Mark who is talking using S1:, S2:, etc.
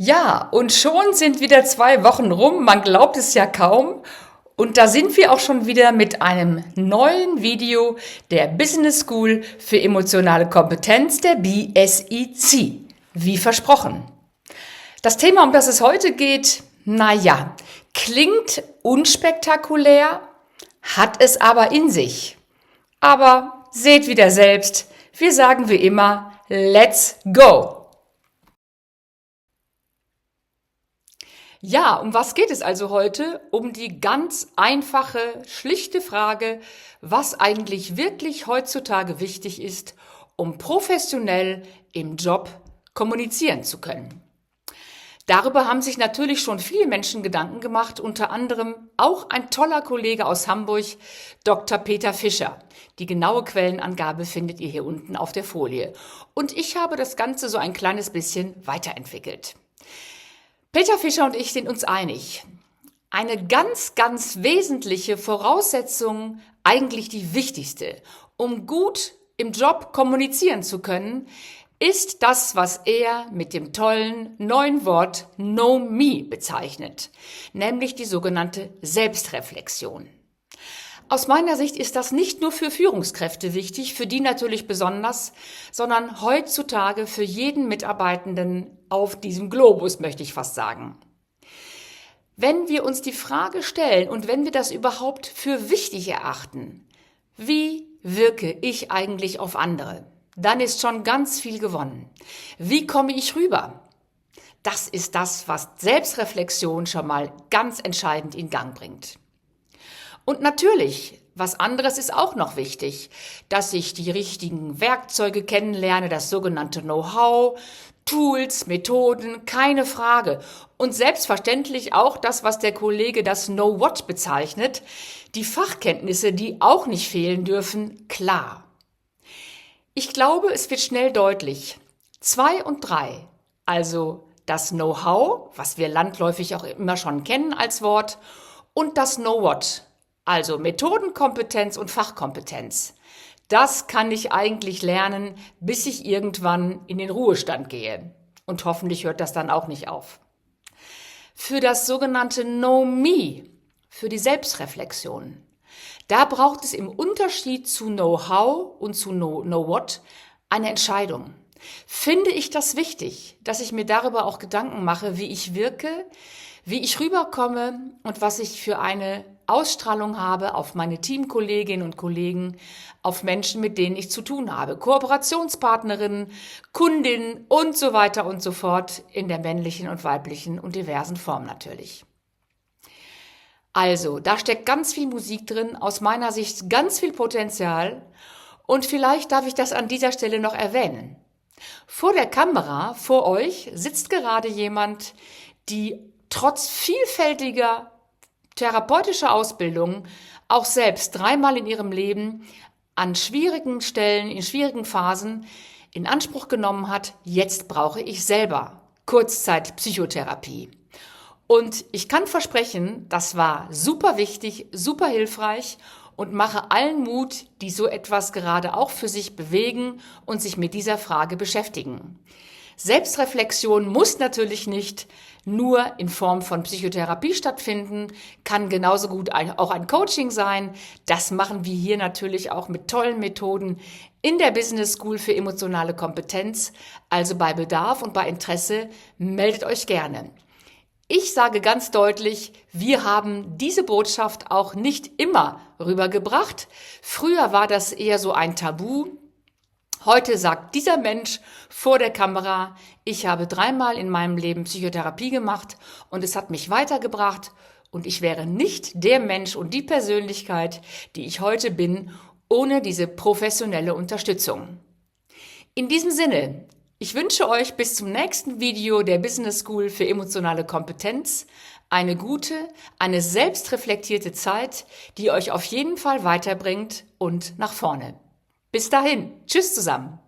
S1: Ja, und schon sind wieder 2 Wochen rum, man glaubt es ja kaum. Und da sind wir auch schon wieder mit einem neuen Video der Business School für emotionale Kompetenz, der BSEC, wie versprochen. Das Thema, um das es heute geht, naja, klingt unspektakulär, hat es aber in sich. Aber seht wieder selbst, wir sagen wie immer, let's go! Ja, um was geht es also heute? Um die ganz einfache, schlichte Frage, was eigentlich wirklich heutzutage wichtig ist, um professionell im Job kommunizieren zu können. Darüber haben sich natürlich schon viele Menschen Gedanken gemacht, unter anderem auch ein toller Kollege aus Hamburg, Dr. Peter Fischer. Die genaue Quellenangabe findet ihr hier unten auf der Folie. Und ich habe das Ganze so ein kleines bisschen weiterentwickelt. Peter Fischer und ich sind uns einig. Eine ganz, ganz wesentliche Voraussetzung, eigentlich die wichtigste, um gut im Job kommunizieren zu können, ist das, was er mit dem tollen neuen Wort Know Me bezeichnet, nämlich die sogenannte Selbstreflexion. Aus meiner Sicht ist das nicht nur für Führungskräfte wichtig, für die natürlich besonders, sondern heutzutage für jeden Mitarbeitenden auf diesem Globus, möchte ich fast sagen. Wenn wir uns die Frage stellen und wenn wir das überhaupt für wichtig erachten, wie wirke ich eigentlich auf andere, dann ist schon ganz viel gewonnen. Wie komme ich rüber? Das ist das, was Selbstreflexion schon mal ganz entscheidend in Gang bringt. Und natürlich, was anderes ist auch noch wichtig, dass ich die richtigen Werkzeuge kennenlerne, das sogenannte Know-how, Tools, Methoden, keine Frage. Und selbstverständlich auch das, was der Kollege das Know-what bezeichnet, die Fachkenntnisse, die auch nicht fehlen dürfen, klar. Ich glaube, es wird schnell deutlich. 2 und 3, also das Know-how, was wir landläufig auch immer schon kennen als Wort, und das Know-what, also Methodenkompetenz und Fachkompetenz. Das kann ich eigentlich lernen, bis ich irgendwann in den Ruhestand gehe. Und hoffentlich hört das dann auch nicht auf. Für das sogenannte Know Me, für die Selbstreflexion, da braucht es im Unterschied zu Know-how und zu Know What eine Entscheidung. Finde ich das wichtig, dass ich mir darüber auch Gedanken mache, wie ich wirke, wie ich rüberkomme und was ich für eine Ausstrahlung habe auf meine Teamkolleginnen und Kollegen, auf Menschen, mit denen ich zu tun habe, Kooperationspartnerinnen, Kundinnen und so weiter und so fort in der männlichen und weiblichen und diversen Form natürlich. Also, da steckt ganz viel Musik drin, aus meiner Sicht ganz viel Potenzial und vielleicht darf ich das an dieser Stelle noch erwähnen. Vor der Kamera, vor euch, sitzt gerade jemand, die trotz vielfältiger therapeutischer Ausbildung auch selbst 3-mal in ihrem Leben an schwierigen Stellen, in schwierigen Phasen in Anspruch genommen hat, jetzt brauche ich selber Kurzzeitpsychotherapie. Und ich kann versprechen, das war super wichtig, super hilfreich und mache allen Mut, die so etwas gerade auch für sich bewegen und sich mit dieser Frage beschäftigen. Selbstreflexion muss natürlich nicht nur in Form von Psychotherapie stattfinden, kann genauso gut auch ein Coaching sein. Das machen wir hier natürlich auch mit tollen Methoden in der Business School für emotionale Kompetenz. Also bei Bedarf und bei Interesse meldet euch gerne. Ich sage ganz deutlich, wir haben diese Botschaft auch nicht immer rübergebracht. Früher war das eher so ein Tabu. Heute sagt dieser Mensch vor der Kamera, ich habe 3-mal in meinem Leben Psychotherapie gemacht und es hat mich weitergebracht und ich wäre nicht der Mensch und die Persönlichkeit, die ich heute bin, ohne diese professionelle Unterstützung. In diesem Sinne, ich wünsche euch bis zum nächsten Video der Business School für emotionale Kompetenz eine gute, eine selbstreflektierte Zeit, die euch auf jeden Fall weiterbringt und nach vorne. Bis dahin, tschüss zusammen.